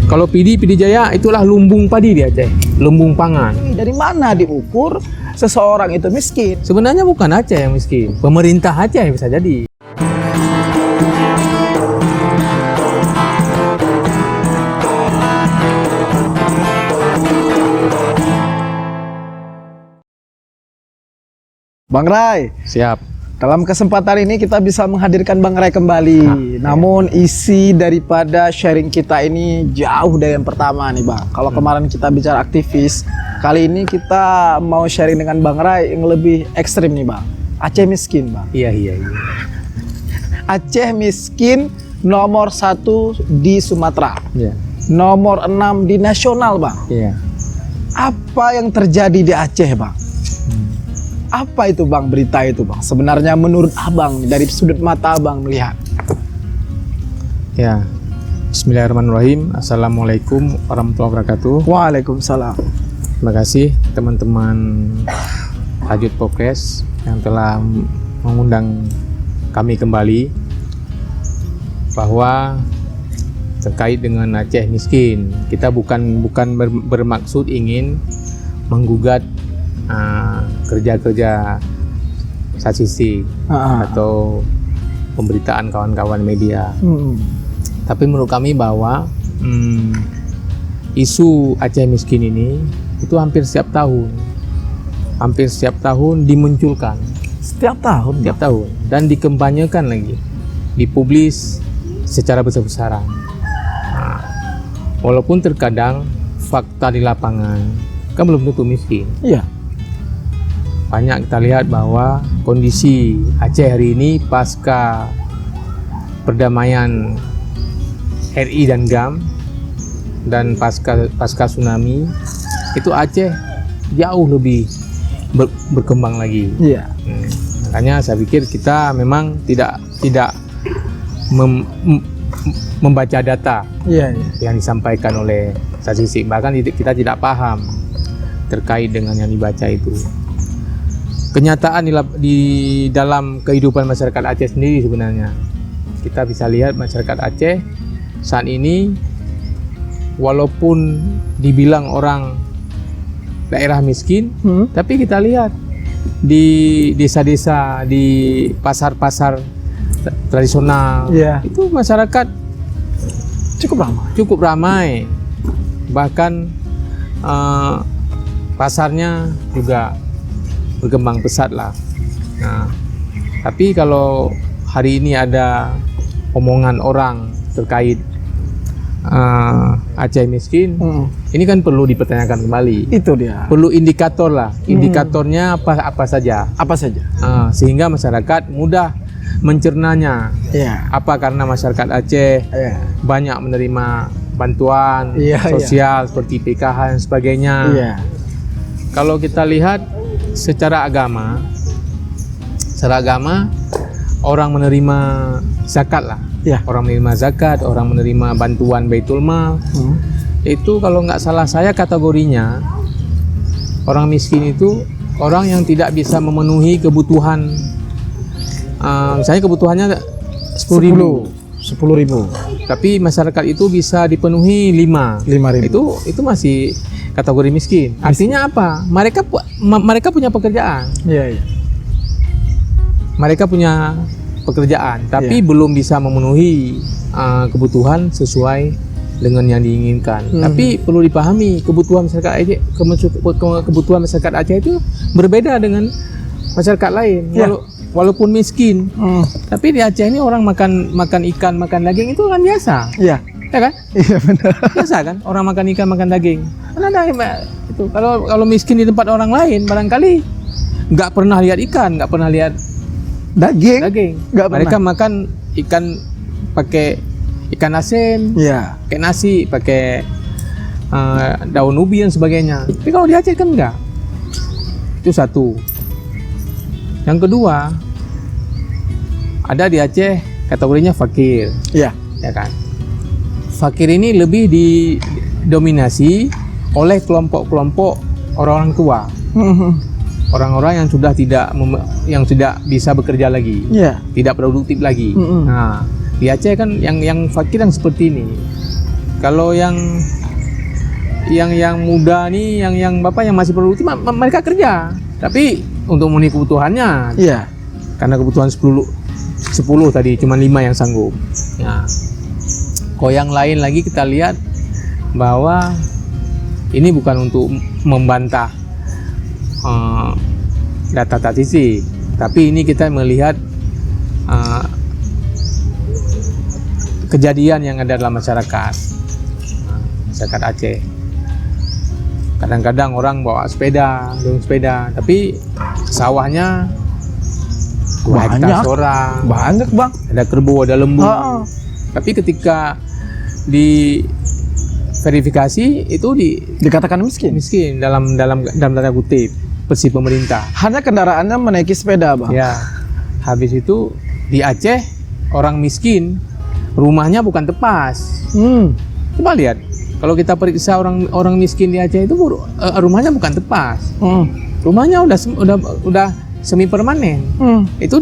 Kalau PD Jaya itulah lumbung padi di Aceh, lumbung pangan. Dari mana diukur seseorang itu miskin? Sebenarnya bukan Aceh yang miskin, pemerintah Aceh bisa jadi. Bang Rai, Siap. dalam kesempatan ini kita bisa menghadirkan Bang Rai kembali. Namun isi daripada sharing kita ini jauh dari yang pertama nih Bang. Kalau kemarin kita bicara aktivis, kali ini kita mau sharing dengan Bang Rai yang lebih ekstrim nih Bang. Aceh miskin Bang. Iya. Aceh miskin nomor 1 di Sumatera. Iya. Nomor 6 di nasional Bang. Iya. Apa yang terjadi di Aceh Bang? Apa itu Bang berita itu Bang? Sebenarnya menurut Abang dari sudut mata Abang melihat. Ya. Bismillahirrahmanirrahim. Assalamualaikum warahmatullahi wabarakatuh. Waalaikumsalam. Terima kasih teman-teman Hajut Podcast yang telah mengundang kami kembali bahwa terkait dengan Aceh miskin, kita bukan bermaksud ingin menggugat kerja-kerja statistik atau pemberitaan kawan-kawan media. Tapi menurut kami bahwa isu Aceh miskin ini itu hampir setiap tahun dimunculkan. Setiap tahun Dan dikampanyekan lagi, dipublis secara besar-besaran. Walaupun terkadang fakta di lapangan kan belum tentu miskin. Iya. Banyak kita lihat bahwa kondisi Aceh hari ini pasca perdamaian RI dan GAM dan pasca tsunami, itu Aceh jauh lebih berkembang lagi. Iya. Makanya saya pikir kita memang tidak membaca data yang disampaikan oleh statistik, bahkan kita tidak paham terkait dengan yang dibaca itu. Kenyataan di dalam kehidupan masyarakat Aceh sendiri sebenarnya kita bisa lihat masyarakat Aceh saat ini walaupun dibilang orang daerah miskin, tapi kita lihat di desa-desa, di pasar-pasar tradisional, itu masyarakat cukup ramai, bahkan pasarnya juga berkembang pesat lah. Nah, tapi kalau hari ini ada omongan orang terkait Aceh miskin, ini kan perlu dipertanyakan kembali. Itu dia. Perlu indikator lah. Indikatornya apa saja. Sehingga masyarakat mudah mencernanya. Apa karena masyarakat Aceh banyak menerima bantuan sosial seperti PKH dan sebagainya. Kalau kita lihat secara agama orang menerima zakat lah. Orang menerima zakat, orang menerima bantuan Baitul Mal. Itu kalau nggak salah saya kategorinya orang miskin itu orang yang tidak bisa memenuhi kebutuhan. Misalnya kebutuhannya 10.000. Tapi masyarakat itu bisa dipenuhi 5.000. Itu masih kategori miskin. Artinya apa? Mereka punya pekerjaan. Mereka punya pekerjaan, tapi belum bisa memenuhi kebutuhan sesuai dengan yang diinginkan. Tapi perlu dipahami kebutuhan masyarakat Aceh itu berbeda dengan masyarakat lain. Walaupun miskin, tapi di Aceh ini orang makan ikan, makan daging itu kan biasa. Ya kan? Iya benar. Biasa kan? Orang makan ikan, makan daging. Itu kalau miskin di tempat orang lain barangkali nggak pernah lihat ikan, nggak pernah lihat daging. Mereka makan ikan pakai ikan asin, pakai nasi, pakai daun ubi dan sebagainya. Tapi kalau di Aceh kan enggak. Itu satu. Yang kedua, ada di Aceh kategorinya fakir. Ya kan? Fakir ini lebih didominasi oleh kelompok-kelompok orang-orang tua. Orang-orang yang sudah tidak bisa bekerja lagi, tidak produktif lagi. Nah, di Aceh kan yang fakir yang seperti ini. Kalau yang muda nih, yang bapak yang masih produktif, mereka kerja. Tapi untuk memenuhi kebutuhannya. Iya. Karena kebutuhan 10 tadi, cuma 5 yang sanggup. Nah, kalau yang lain lagi kita lihat bahwa ini bukan untuk membantah data statistik, tapi ini kita melihat kejadian yang ada dalam masyarakat Aceh. Kadang-kadang orang bawa sepeda, tapi sawahnya 2 hektar orang. Banyak bang. Ada kerbau, ada lembu. Tapi ketika di verifikasi itu dikatakan miskin. Miskin dalam tanda kutip versi pemerintah. Hanya kendaraannya menaiki sepeda bang. Ya. Habis itu di Aceh orang miskin rumahnya bukan tepas. Coba lihat. Kalau kita periksa orang miskin di Aceh itu rumahnya bukan tepas. Rumahnya udah semi permanen. Itu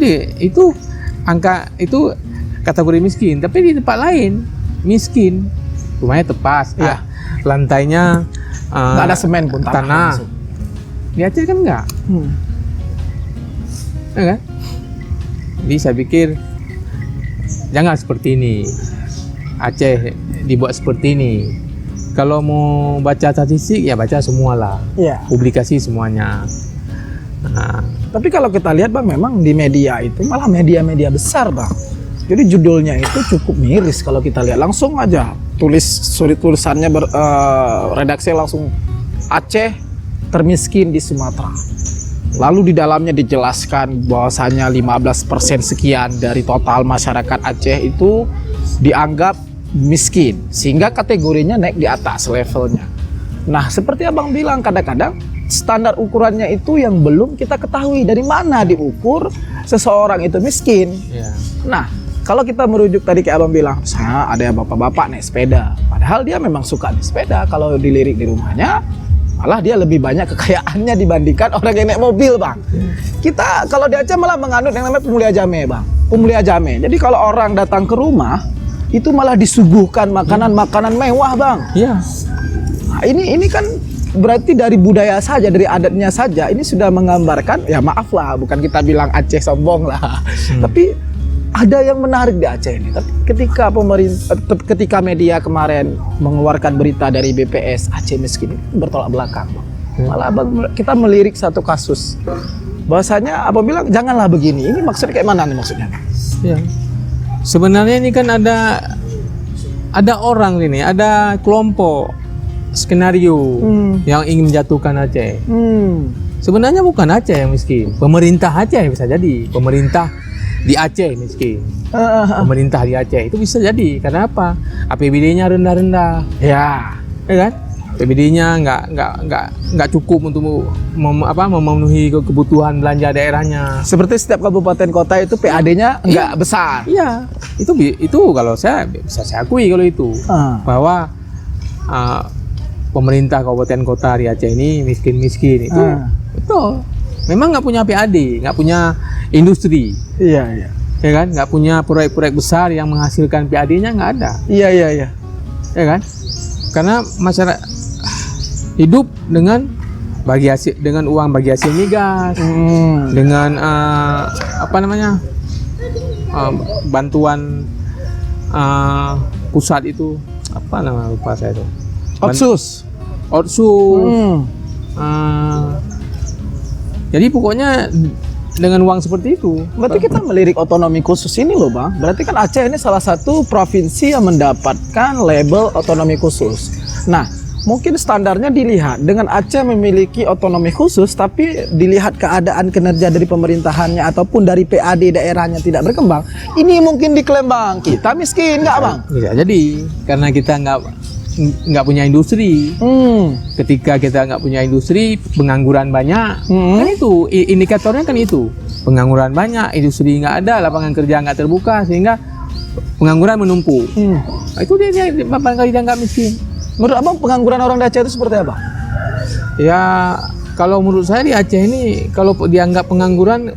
angka itu kategori miskin. Tapi di tempat lain miskin, rumahnya tepas. Ya. Lantainya nggak ada semen pun, tanah. Di Aceh kan enggak. Ya kan? Jadi saya pikir jangan seperti ini. Aceh dibuat seperti ini. Kalau mau baca statistik ya baca semualah. Iya. Publikasi semuanya. Nah, tapi kalau kita lihat bang, memang di media itu malah media-media besar bang. Jadi judulnya itu cukup miris kalau kita lihat. Langsung aja tulisannya redaksi langsung Aceh termiskin di Sumatera. Lalu di dalamnya dijelaskan bahwasanya 15% sekian dari total masyarakat Aceh itu dianggap miskin, sehingga kategorinya naik di atas levelnya. Nah, seperti abang bilang, kadang-kadang standar ukurannya itu yang belum kita ketahui dari mana diukur seseorang itu miskin. ya. Nah, kalau kita merujuk tadi kayak abang bilang, misalnya ada bapak-bapak naik sepeda, padahal dia memang suka naik sepeda. Kalau dilirik di rumahnya, malah dia lebih banyak kekayaannya dibandingkan orang yang naik mobil bang. Kita kalau di Aceh malah menganut yang namanya pemulia jame bang. Pemulia jame. Jadi kalau orang datang ke rumah, itu malah disuguhkan makanan-makanan mewah bang. Iya. Nah, ini kan berarti dari budaya saja, dari adatnya saja, ini sudah menggambarkan, ya maaf lah, bukan kita bilang Aceh sombong lah, tapi ada yang menarik di Aceh ini. Tapi ketika media kemarin mengeluarkan berita dari BPS Aceh miskin, bertolak belakang bang. Malah bang, kita melirik satu kasus, bahwasanya apa bilang janganlah begini. Ini maksudnya kayak mana nih maksudnya? Ya. Sebenarnya ini kan ada orang ini, ada kelompok skenario yang ingin menjatuhkan Aceh. Sebenarnya bukan Aceh yang miskin, pemerintah Aceh bisa jadi. Pemerintah di Aceh miskin. Pemerintah di Aceh itu bisa jadi. Karena apa? APBD-nya rendah-rendah. Ya kan? APBD-nya nggak cukup untuk memenuhi kebutuhan belanja daerahnya. Seperti setiap kabupaten kota itu PAD-nya nggak besar. Iya, itu kalau saya bisa saya akui kalau itu bahwa pemerintah kabupaten kota di Aceh ini miskin itu betul. Memang nggak punya PAD, nggak punya industri. Iya. Ya kan? Nggak punya proyek-proyek besar yang menghasilkan PAD-nya nggak ada. Iya. Ya kan? Karena masyarakat hidup dengan uang bagi hasil migas, dengan bantuan pusat itu apa nama lupa saya itu. Otsus. Jadi pokoknya dengan uang seperti itu. Berarti kita melirik otonomi khusus ini loh bang. Berarti kan Aceh ini salah satu provinsi yang mendapatkan label otonomi khusus. Nah, mungkin standarnya dilihat dengan Aceh memiliki otonomi khusus, tapi dilihat keadaan kinerja dari pemerintahannya ataupun dari PAD daerahnya tidak berkembang. Ini mungkin diklaim bang, kita miskin nggak bang? Bisa jadi karena kita nggak punya industri. Ketika kita nggak punya industri, pengangguran banyak. Kan itu indikatornya kan itu. Pengangguran banyak, industri nggak ada, lapangan kerja nggak terbuka, sehingga pengangguran menumpuk. Nah, itu dia barangkali dia nggak miskin. Menurut abang pengangguran orang di Aceh itu seperti apa? Ya kalau menurut saya di Aceh ini kalau dianggap pengangguran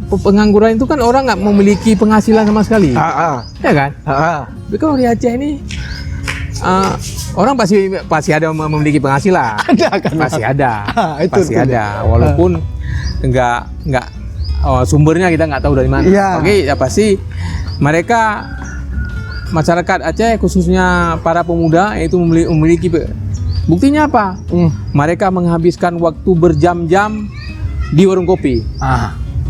itu kan orang nggak memiliki penghasilan sama sekali. Ya kan? Tapi kalau di Aceh ini orang pasti ada memiliki penghasilan. Ada kan? Pasti ada. Itu Pasti ada. Walaupun enggak sumbernya kita nggak tahu dari mana. Iya. Oke, ya pasti mereka masyarakat Aceh khususnya para pemuda itu memiliki buktinya apa? Mereka menghabiskan waktu berjam-jam di warung kopi.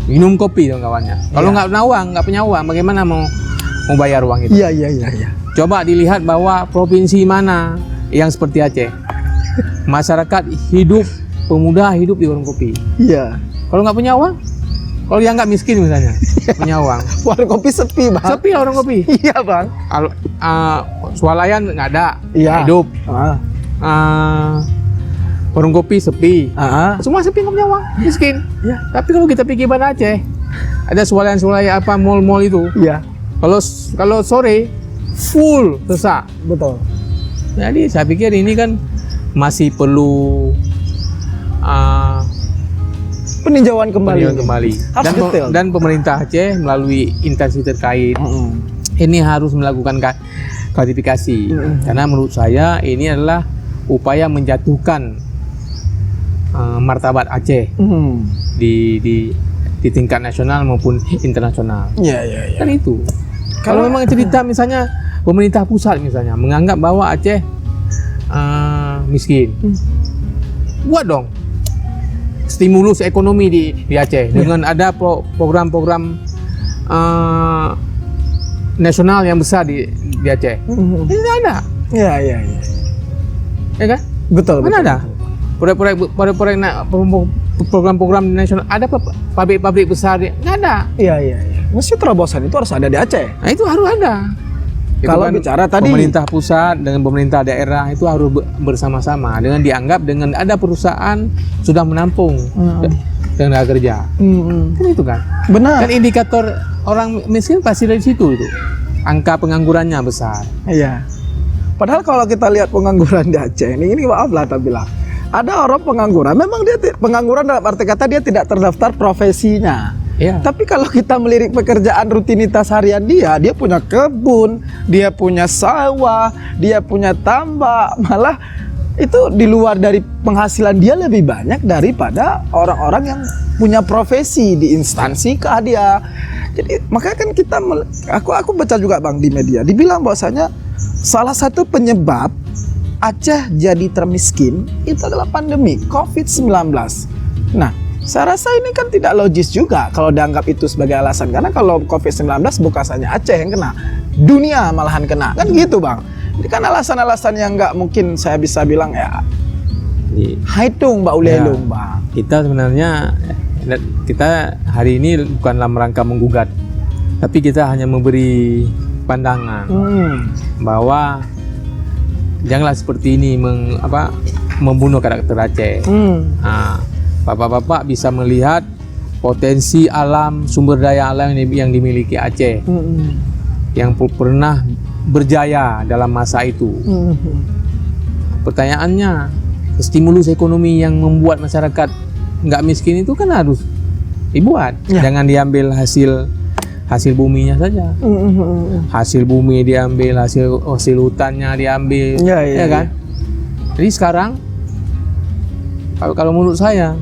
Minum kopi dong kawannya. Kalau nggak punya uang, bagaimana mau bayar uang itu? Iya. Coba dilihat bahwa provinsi mana yang seperti Aceh. Masyarakat hidup, pemuda hidup di warung kopi. Iya. Kalau nggak punya uang, kalau yang nggak miskin misalnya, punya uang. Warung kopi sepi, Bang. Sepi warung kopi. Iya, Bang. Swalayan nggak ada, Iya. hidup. Warung kopi sepi. Semua sepi, nggak punya uang, miskin. Iya. Tapi kalau kita pikir pada Aceh, ada swalayan apa mall-mall itu. Iya. Kalau sore full sesak. Betul. Jadi saya pikir ini kan masih perlu Peninjauan kembali. Harus detail. Dan pemerintah Aceh melalui instansi terkait ini harus melakukan klarifikasi. Karena menurut saya ini adalah upaya menjatuhkan martabat Aceh di tingkat nasional maupun internasional. Iya. Kan itu. Kalau memang cerita misalnya pemerintah pusat misalnya menganggap bahwa Aceh miskin, buat dong stimulus ekonomi di Aceh dengan ada program-program nasional yang besar di Aceh. Ini ada. Iya. Ya kan? Betul. Mana ada? Proyek-proyek program-program nasional, ada pabrik-pabrik besar nggak ada. Iya. Mesti terobosan itu harus ada di Aceh. Nah itu harus ada. Kalau kan bicara tadi pemerintah pusat dengan pemerintah daerah itu harus bersama-sama dengan dianggap dengan ada perusahaan sudah menampung tenaga kerja. Kan itu kan. Benar. Kan indikator orang miskin pasti dari situ itu. Angka penganggurannya besar. Iya. Padahal kalau kita lihat pengangguran di Aceh ini maaf lah tak bilang. Ada orang pengangguran, memang dia pengangguran dalam arti kata dia tidak terdaftar profesinya. Iya. Tapi kalau kita melirik pekerjaan rutinitas harian dia punya kebun, dia punya sawah, dia punya tambak, malah itu di luar dari penghasilan dia lebih banyak daripada orang-orang yang punya profesi di instansi kah dia. Jadi makanya kan kita aku baca juga Bang di media dibilang bahwasanya salah satu penyebab Aceh jadi termiskin itu adalah pandemi COVID-19. Nah, saya rasa ini kan tidak logis juga kalau dianggap itu sebagai alasan. Karena kalau COVID-19 bukan hanya Aceh yang kena, dunia malahan kena. Kan gitu Bang. Ini kan alasan-alasan yang nggak mungkin saya bisa bilang ya haitung Mbak Ulelung Bang. Kita sebenarnya hari ini bukan dalam rangka menggugat, tapi kita hanya memberi pandangan bahwa janganlah seperti ini membunuh karakter Aceh. Bapak-bapak bisa melihat potensi alam, sumber daya alam yang dimiliki Aceh, yang pernah berjaya dalam masa itu. Pertanyaannya, stimulus ekonomi yang membuat masyarakat nggak miskin itu kan harus dibuat. Jangan diambil hasil buminya saja. Hasil bumi diambil, hasil hutannya diambil, ya kan? Jadi sekarang kalau menurut saya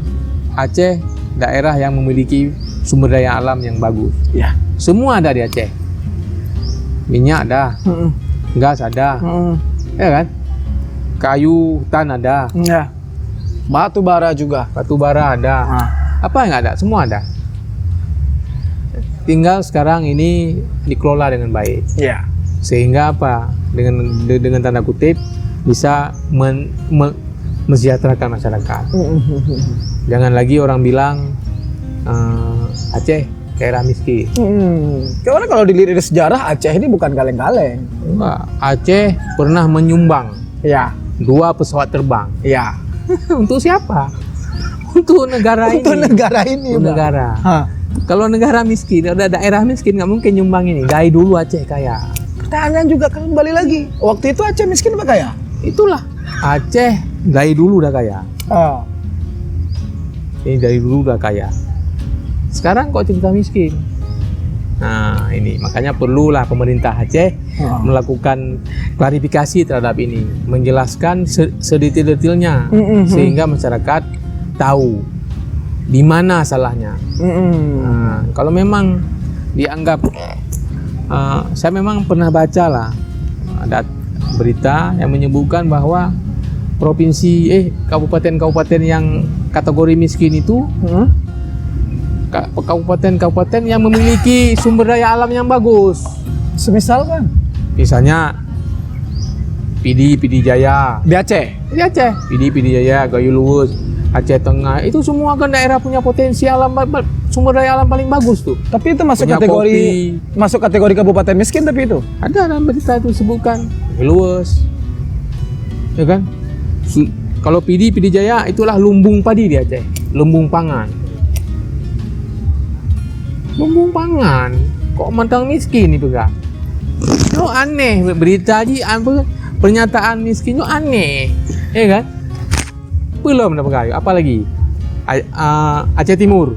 Aceh daerah yang memiliki sumber daya alam yang bagus. Semua ada di Aceh. Minyak ada, gas ada, ya kan? Kayu hutan ada, batu bara juga. Batu bara ada. Apa yang ada? Semua ada. Tinggal sekarang ini dikelola dengan baik. Sehingga apa? Dengan tanda kutip bisa mensejahterakan masyarakat. Jangan lagi orang bilang Aceh daerah miskin. Karena kalau dilihat dari sejarah Aceh ini bukan kaleng-kaleng. Aceh pernah menyumbang 2 pesawat terbang. Untuk siapa? Untuk negara ini. Untuk negara ini. Untuk negara. Kalau negara miskin, ada daerah miskin nggak mungkin nyumbang ini. Dari dulu Aceh kaya. Pertanyaan juga kembali lagi. Waktu itu Aceh miskin apa kaya? Itulah. Aceh dari dulu udah kaya. Ini dari dulu udah kaya. Sekarang kok cerita miskin. Nah, ini makanya perlulah pemerintah Aceh melakukan klarifikasi terhadap ini, menjelaskan sedetail-detailnya sehingga masyarakat tahu di mana salahnya. Kalau memang dianggap, saya memang pernah baca lah ada berita yang menyebutkan bahwa kabupaten-kabupaten yang kategori miskin itu kabupaten-kabupaten yang memiliki sumber daya alam yang bagus. Semisal kan Misalnya PD Jaya di Aceh. PD Jaya, Gayo Luwus, Aceh Tengah, itu semua kan daerah punya potensi alam, sumber daya alam paling bagus tuh. Tapi itu masuk Punya kategori kopi. masuk kategori kabupaten miskin, tapi itu Ada dalam berita itu sebutkan Luwes, ya kan? Kalau PD Jaya itulah lumbung padi di Aceh, lumbung pangan. Lumbung pangan, kok mentang miskin itu gak? Itu aneh berita aja, pernyataan miskin itu aneh, ya kan? Belum dapat kayu, apalagi Aceh Timur.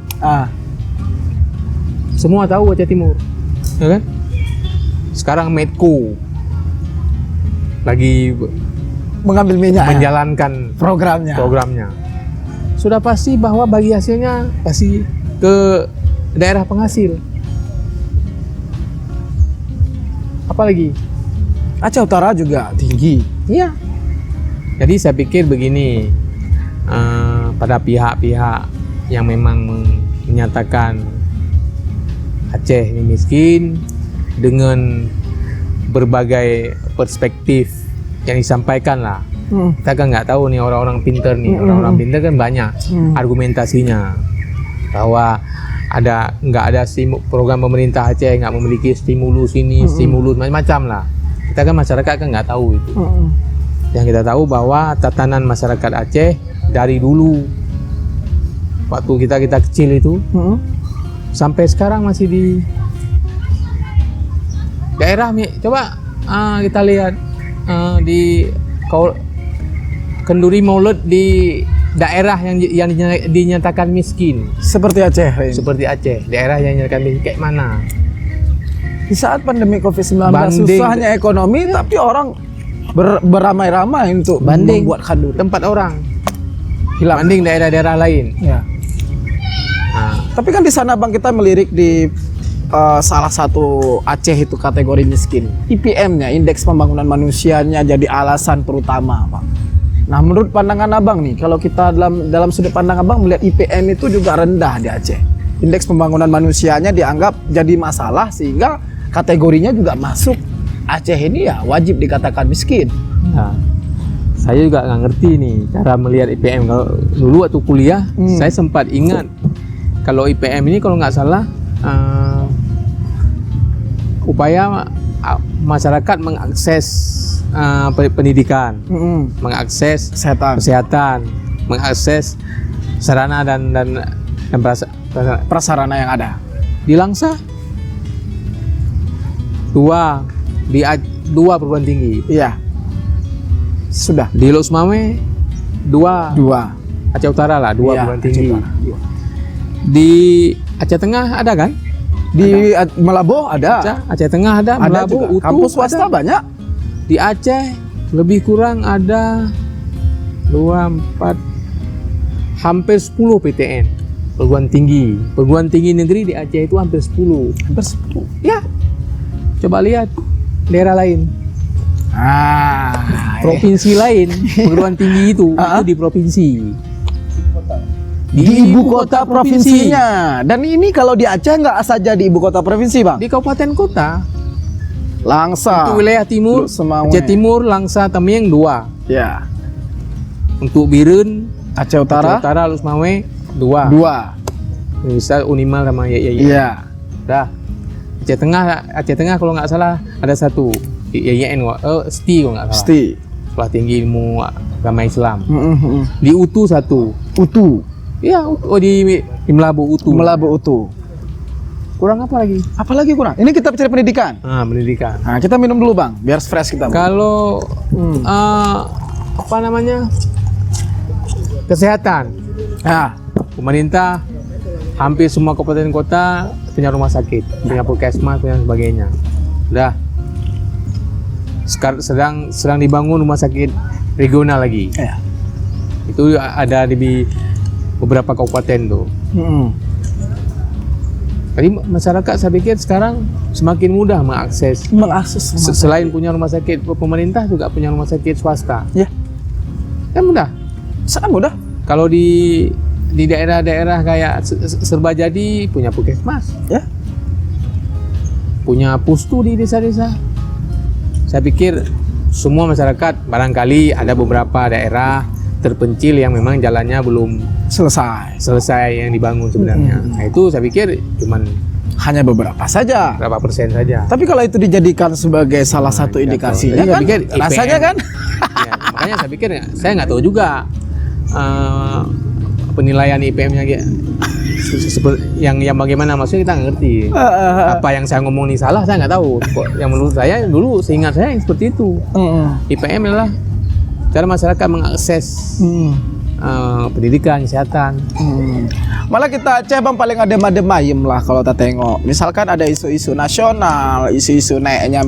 Semua tahu Aceh Timur, ya kan? Sekarang Medco lagi mengambil minyak, menjalankan programnya. Sudah pasti bahwa bagi hasilnya pasti ke daerah penghasil. Apalagi Aceh Utara juga tinggi. iya. Jadi saya pikir begini, pada pihak-pihak yang memang menyatakan Aceh ini miskin dengan berbagai perspektif yang disampaikan lah. Kita kan nggak tahu nih orang-orang pinter nih, orang-orang pinter kan banyak argumentasinya bahwa nggak ada program pemerintah Aceh nggak memiliki stimulus ini, stimulus macam-macam lah. Kita kan masyarakat kan nggak tahu itu. Yang kita tahu bahwa tatanan masyarakat Aceh dari dulu waktu kita kecil itu sampai sekarang masih di daerah. Coba kita lihat di Kenduri Maulid di daerah yang dinyatakan miskin Seperti Aceh. seperti Aceh, daerah yang dinyatakan miskin kayak mana? Di saat pandemi COVID-19 Banding. susahnya ekonomi, tapi orang beramai-ramai untuk Banding membuat kenduri. tempat orang Hilang. banding daerah-daerah lain. Ya. Nah, Tapi kan di sana Bang, kita melirik di salah satu Aceh itu kategori miskin. IPM-nya, indeks pembangunan manusianya jadi alasan terutama, Pak. Nah, menurut pandangan Abang nih, kalau kita dalam sudut pandang Abang melihat IPM itu juga rendah di Aceh. Indeks pembangunan manusianya dianggap jadi masalah sehingga kategorinya juga masuk. Aceh ini ya wajib dikatakan miskin. nah, saya juga nggak ngerti nih cara melihat IPM. Kalau dulu waktu kuliah, saya sempat ingat kalau IPM ini kalau nggak salah upaya masyarakat mengakses pendidikan, mengakses kesehatan, mengakses sarana dan Prasarana yang ada. di Langsa dua perguruan tinggi, Iya. Sudah. di Los Mame dua Aceh Utara lah dua Iya, perguruan Aceh tinggi. Utara. Di Aceh Tengah ada kan? Di Malabo ada. Aceh Tengah ada, Melabu, juga. Utuh Kampus swasta ada. banyak. Di Aceh lebih kurang ada 2, 4, hampir 10 PTN perguruan tinggi negeri di Aceh itu hampir 10. Hampir 10. Ya, coba lihat daerah lain, provinsi lain perguruan tinggi itu di provinsi, di ibu kota provinsinya. Dan ini kalau di Aceh nggak saja di ibu kota provinsi, Bang. di kabupaten kota. Langsa. Untuk wilayah timur, Semawe. Aceh Timur, Langsa, Tamiang 2. Ya. Untuk Birun, Aceh Utara. Aceh Utara, Lusmawe 2. 2. Bisa Unimal sama Iya. Dah. Aceh Tengah kalau nggak salah ada 1. YYN, STI kalau nggak salah. Pasti. Sekolah Tinggi Ilmu Agama Islam. Di UTU 1. Utu. Iya, di Melabu UTU. Melabu Utu. Kurang apa lagi? Apalagi kurang? Ini kita bicara pendidikan. Pendidikan. Nah, kita minum dulu, Bang, biar fresh kita, Bang. Kalau apa namanya? Kesehatan. Nah, Pemerintah hampir semua kabupaten kota punya rumah sakit, punya puskesmas, punya sebagainya. Udah. Sekarang sedang dibangun rumah sakit regional lagi. Ya. Itu ada di beberapa kabupaten tuh. Jadi masyarakat saya pikir sekarang semakin mudah mengakses. Selain punya rumah sakit pemerintah juga punya rumah sakit swasta. Ya. Kan mudah. Sangat mudah. Kalau di daerah-daerah kayak Serbajadi punya puskesmas. Ya. Punya pustu di desa-desa. Saya pikir semua masyarakat, barangkali ada beberapa daerah terpencil yang memang jalannya belum selesai yang dibangun sebenarnya. Nah itu saya pikir cuman hanya beberapa saja, berapa persen saja. Tapi kalau itu dijadikan sebagai salah satu indikasinya kan, pikir rasanya kan? Ya, makanya saya pikir saya nggak tahu juga penilaian IPM-nya yang bagaimana, maksudnya kita nggak ngerti. Apa yang saya ngomong ini salah, saya nggak tahu. Yang menurut saya dulu seingat saya seperti itu. IPM adalah cara masyarakat mengakses pendidikan, kesehatan. Malah kita Aceh bang paling adem-adem ayem lah kalau kita tengok. Misalkan ada isu-isu nasional, isu-isu naiknya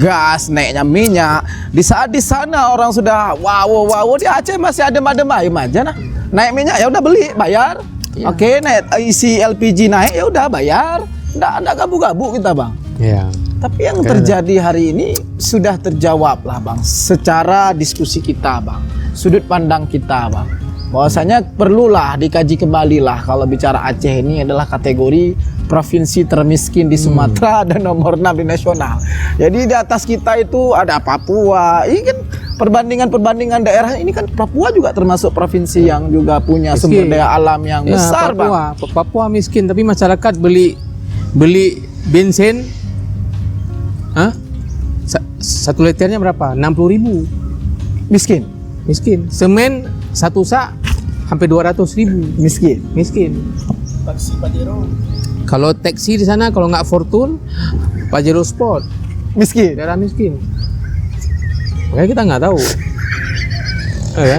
gas, naiknya minyak. Di saat di sana orang sudah wow di Aceh masih adem-adem ayem aja nah. Naik minyak ya udah beli, bayar. Ya. Oke, naik isi LPG naik ya udah bayar. Nggak gabu-gabu kita bang. Ya. Tapi yang terjadi hari ini sudah terjawab lah bang, secara diskusi kita bang, sudut pandang kita bang, bahwasanya perlulah dikaji kembali lah kalau bicara Aceh ini adalah kategori provinsi termiskin di Sumatera dan nomor 6 di nasional. Jadi di atas kita itu ada Papua, ini kan perbandingan daerah ini kan Papua juga termasuk provinsi yang juga punya sumber daya alam yang besar bang. Papua miskin tapi masyarakat beli bensin. Satu liternya berapa? 60.000. Miskin. Semen satu sak hampir 200.000. Miskin. Taksi Pajero. Kalau taksi di sana kalau nggak Fortune, Pajero Sport. Miskin. Daerah miskin. Makanya kita nggak tahu. Ya.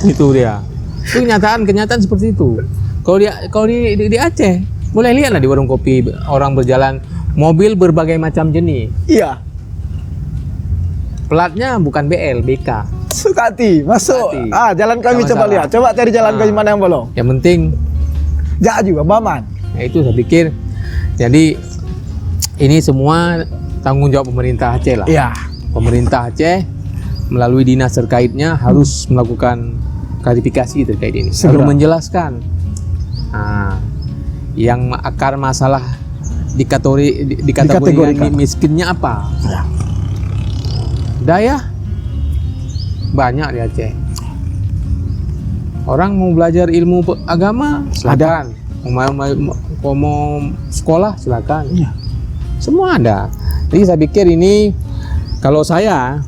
Itu dia. Itu kenyataan seperti itu. Kalau di Aceh, boleh lihat lah di warung kopi orang berjalan. Mobil berbagai macam jenis. Iya. Platnya bukan BL, BK. Sukati, masuk. Sukati. Jalan kami coba lihat. Coba cari jalan kami mana yang bolong. Yang penting juga Baman. Nah itu saya pikir. Jadi ini semua tanggung jawab pemerintah Aceh lah. Iya. Pemerintah Aceh melalui dinas terkaitnya harus melakukan klarifikasi terkait ini. Harus menjelaskan yang akar masalah dikategorikan miskinnya apa? Ya. Daya banyak di Aceh. Orang mau belajar ilmu agama silakan. Mau sekolah silakan. Ya. Semua ada. Jadi saya pikir ini kalau saya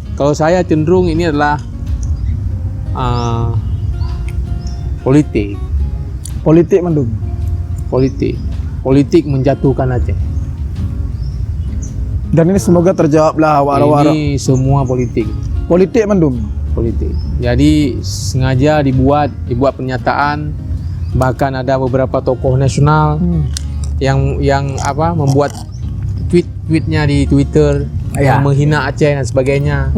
cenderung ini adalah politik. Mendung. Politik menjatuhkan Aceh. Dan ini semoga terjawablah waro-waro. Ini semua politik. Politik mendung. Politik. Jadi sengaja dibuat pernyataan, bahkan ada beberapa tokoh nasional yang membuat tweetnya di Twitter yang menghina Aceh dan sebagainya.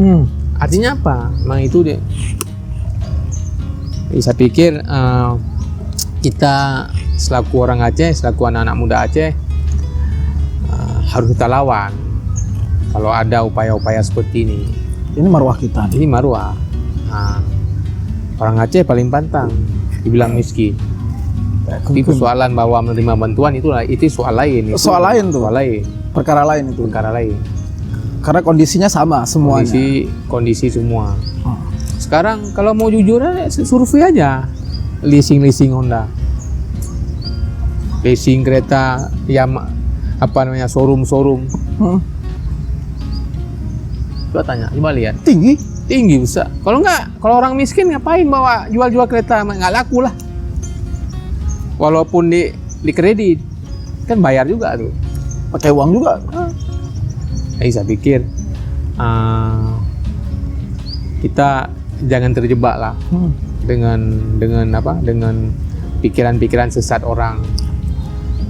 Artinya apa? Memang itu deh. Jadi saya pikir kita selaku orang Aceh, selaku anak-anak muda Aceh harus kita lawan kalau ada upaya-upaya seperti ini. Ini marwah kita. Ini marwah. Orang Aceh paling pantang dibilang miskin. Tapi persoalan bahwa menerima bantuan itu soal lain. Soal lain. Perkara lain. Karena kondisinya sama semuanya. Kondisi semua. Sekarang kalau mau jujur survei aja. Leasing Honda. Leasing kereta yang showroom. Coba lihat. Tinggi besar. Kalau orang miskin ngapain bawa jual kereta, nggak laku lah. Walaupun di kredit kan bayar juga tuh. Pakai uang juga. Jadi saya pikir kita jangan terjebak lah dengan pikiran-pikiran sesat orang.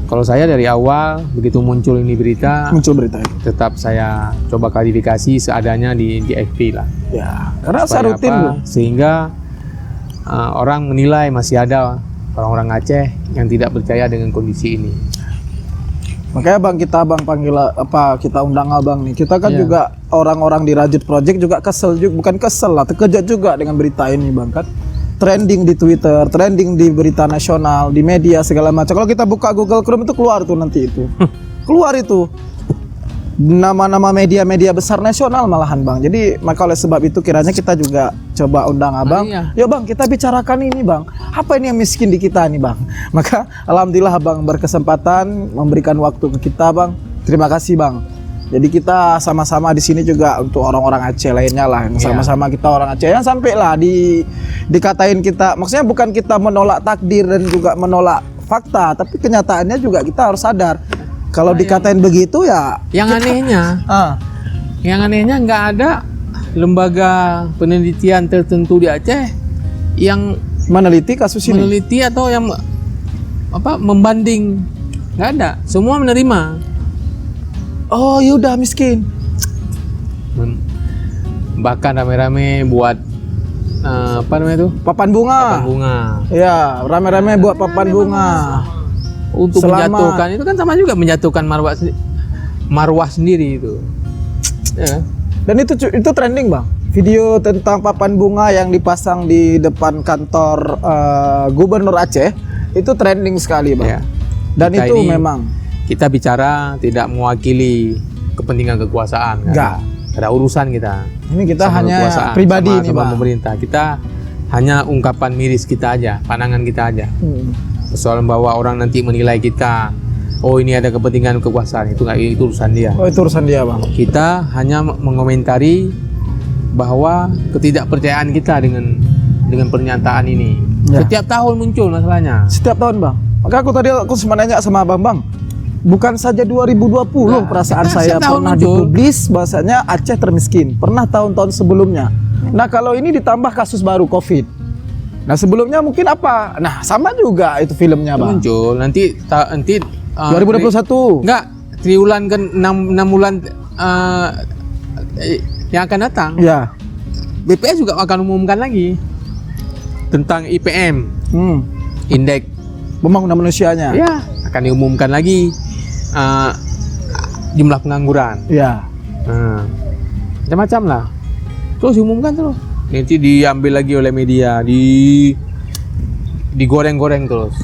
Kalau saya dari awal begitu muncul ini berita, Muncul berita itu. tetap saya coba klarifikasi seadanya di FB lah. Ya, karena saya Supaya rutin apa? loh. Sehingga orang menilai masih ada orang-orang Aceh yang tidak percaya dengan kondisi ini. Makanya bang kita panggil kita undang abang nih. Kita kan Iya. juga orang-orang di Rajut Project juga kesel juga, bukan kesel lah, terkejut juga dengan berita ini bang kan. Trending di Twitter, trending di berita nasional, di media segala macam. Kalau kita buka Google Chrome itu keluar tuh nanti itu, keluar itu nama-nama media-media besar nasional malahan bang. Jadi maka oleh sebab itu kiranya kita juga coba undang abang. iya. Yuk bang kita bicarakan ini bang. Apa ini yang miskin di kita nih bang? Maka alhamdulillah abang berkesempatan memberikan waktu ke kita bang. Terima kasih bang. Jadi kita sama-sama di sini juga untuk orang-orang Aceh lainnya lah. Yang sama-sama kita orang Aceh yang sampai lah dikatain kita. Maksudnya bukan kita menolak takdir dan juga menolak fakta, tapi kenyataannya juga kita harus sadar. Kalau dikatain begitu ya. Yang anehnya nggak ada lembaga penelitian tertentu di Aceh yang Meneliti kasus ini. meneliti atau yang membanding, nggak ada. Semua menerima. Oh yaudah miskin. Bahkan rame-rame buat apa namanya itu? Papan bunga. Papan bunga. Ya rame-rame buat papan bunga. Untuk Selama- menjatuhkan itu kan sama juga menjatuhkan marwah sendiri itu. Ya. Dan itu trending bang. Video tentang papan bunga yang dipasang di depan kantor Gubernur Aceh itu trending sekali bang. Ya. Dan Kita itu ini- memang Kita bicara tidak mewakili kepentingan kekuasaan. Enggak. Ada urusan kita. ini kita Sama hanya kekuasaan, pribadi sama nih bang. pemerintah. Kita hanya ungkapan miris kita aja, pandangan kita aja. Soal bahwa orang nanti menilai kita, oh ini ada kepentingan kekuasaan, itu nggak, itu urusan dia. Oh itu urusan dia bang. Kita hanya mengomentari bahwa ketidakpercayaan kita dengan pernyataan ini. Ya. Setiap tahun muncul masalahnya. Setiap tahun bang. Maka aku sempat nanya sama bang. Bukan saja 2020 Nah, perasaan kita saya setiap tahun pernah muncul. dipublis bahasanya Aceh termiskin. Pernah tahun-tahun sebelumnya. Nah kalau ini ditambah kasus baru COVID. Nah sebelumnya mungkin apa? Nah sama juga itu filmnya bang. Muncul nanti 2021. Enggak, triwulan kan 6 bulan yang akan datang. Ya. BPS juga akan umumkan lagi tentang IPM, indeks. Pembangunan manusianya. Ya, akan diumumkan lagi jumlah pengangguran. Ya. Macam-macam lah. Terus diumumkan terus. Nanti diambil lagi oleh media, digoreng-goreng terus.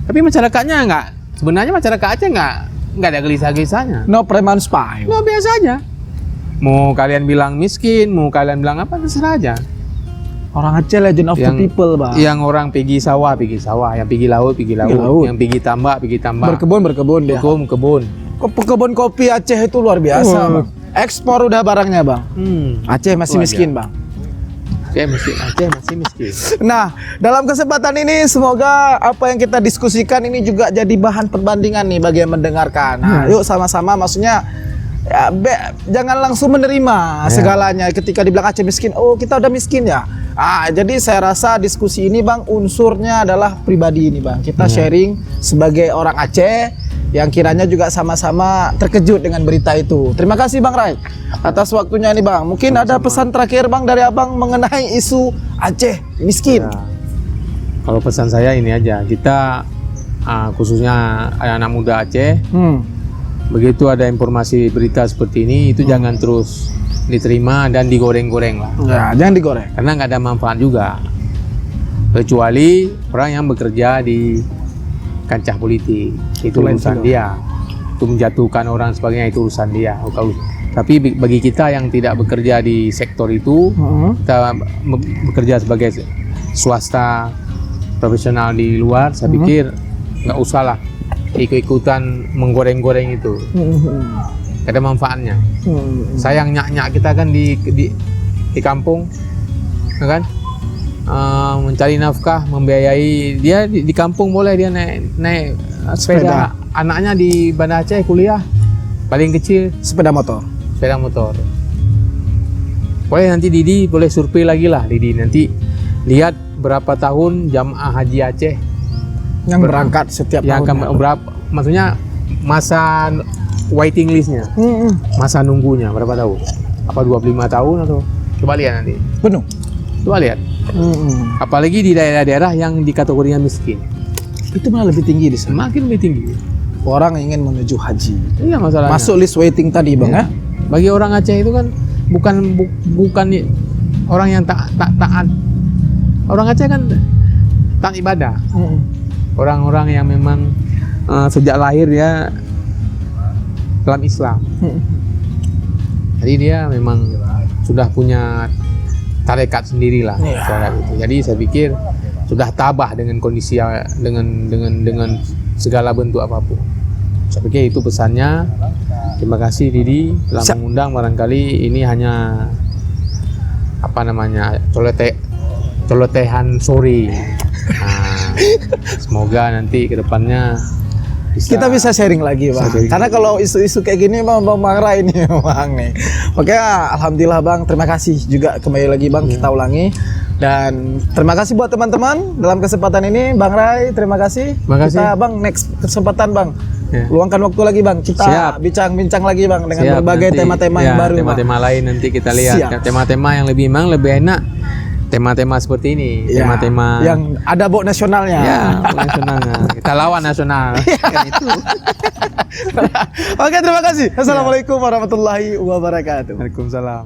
Tapi masyarakatnya enggak. Sebenarnya masyarakat Aceh enggak ada gelisah-gelisahnya. No preman spy. Nah, biasa aja. Mau kalian bilang miskin, mau kalian bilang apa, terserah aja. Orang Aceh legend of the people bang. Yang orang pergi sawah, yang pergi laut, laut. yang pergi tambak, Berkebun dia. Kebun. Kebun kopi Aceh itu luar biasa bang. Ekspor udah barangnya bang. Aceh masih Itu miskin aja. bang. Aceh masih miskin. Nah, dalam kesempatan ini semoga apa yang kita diskusikan ini juga jadi bahan perbandingan nih bagi yang mendengarkan. Nah, yuk sama-sama maksudnya ya, jangan langsung menerima segalanya ketika dibilang Aceh miskin. Oh, kita udah miskin ya. Jadi saya rasa diskusi ini bang unsurnya adalah pribadi ini bang. Kita sharing sebagai orang Aceh yang kiranya juga sama-sama terkejut dengan berita itu. Terima kasih Bang Rai atas waktunya ini Bang. Mungkin ada pesan terakhir Bang dari Abang mengenai isu Aceh miskin. Ya. Kalau pesan saya ini aja, kita khususnya anak-anak muda Aceh, begitu ada informasi berita seperti ini, itu jangan terus diterima dan digoreng-goreng lah. Ya, jangan digoreng. Karena nggak ada manfaat juga. Kecuali orang yang bekerja di kancah politik, itu urusan dia. Itu menjatuhkan orang sebagainya, itu urusan dia. Tapi bagi kita yang tidak bekerja di sektor itu, kita bekerja sebagai swasta profesional di luar, saya pikir nggak usah lah ikut-ikutan menggoreng-goreng itu. Gak ada manfaatnya. Sayang nyak-nyak kita kan di kampung, kan? Mencari nafkah, membiayai dia di kampung, boleh dia naik sepeda. Anaknya di Banda Aceh kuliah paling kecil sepeda motor. Boleh nanti Didi boleh survei lagi lah, Didi nanti lihat berapa tahun jamaah haji Aceh Yang berangkat setiap yang tahun. akan maksudnya masa waiting listnya, masa nunggunya berapa tahun? Apa 25 tahun atau? Coba lihat nanti. Penuh. Coba lihat. Apalagi di daerah-daerah yang di kategorinya miskin, Itu malah lebih tinggi di sana. semakin lebih tinggi. Orang ingin menuju haji. Iya masalahnya. Masuk list waiting tadi, Bang, ya? Bagi orang Aceh itu kan bukan orang yang taat. Orang Aceh kan taat ibadah. Orang-orang yang memang sejak lahir dia dalam Islam. Jadi dia memang sudah punya tarekat sendirilah soal itu. Jadi saya pikir sudah tabah dengan kondisi dengan segala bentuk apapun. Saya pikir itu pesannya. Terima kasih Didi telah mengundang. Barangkali ini hanya apa namanya colotehan sore. Nah, semoga nanti kedepannya Kita bisa sharing lagi, Bang. Karena kalau isu-isu kayak gini Bang marah ini Bang nih. Makanya alhamdulillah Bang, terima kasih juga kembali lagi Bang, kita ulangi. Dan terima kasih buat teman-teman dalam kesempatan ini Bang Rai, terima kasih. Kita Bang next kesempatan Bang. Luangkan waktu lagi Bang, kita bincang-bincang lagi Bang dengan berbagai tema-tema yang baru. Tema-tema lain nanti kita lihat. Tema-tema yang lebih enak. Tema-tema seperti ini, tema-tema yang ada bok nasionalnya. Ya, bok nasionalnya. Kita lawan nasional. Kan itu. Oke, terima kasih. Assalamualaikum warahmatullahi wabarakatuh. Waalaikumsalam.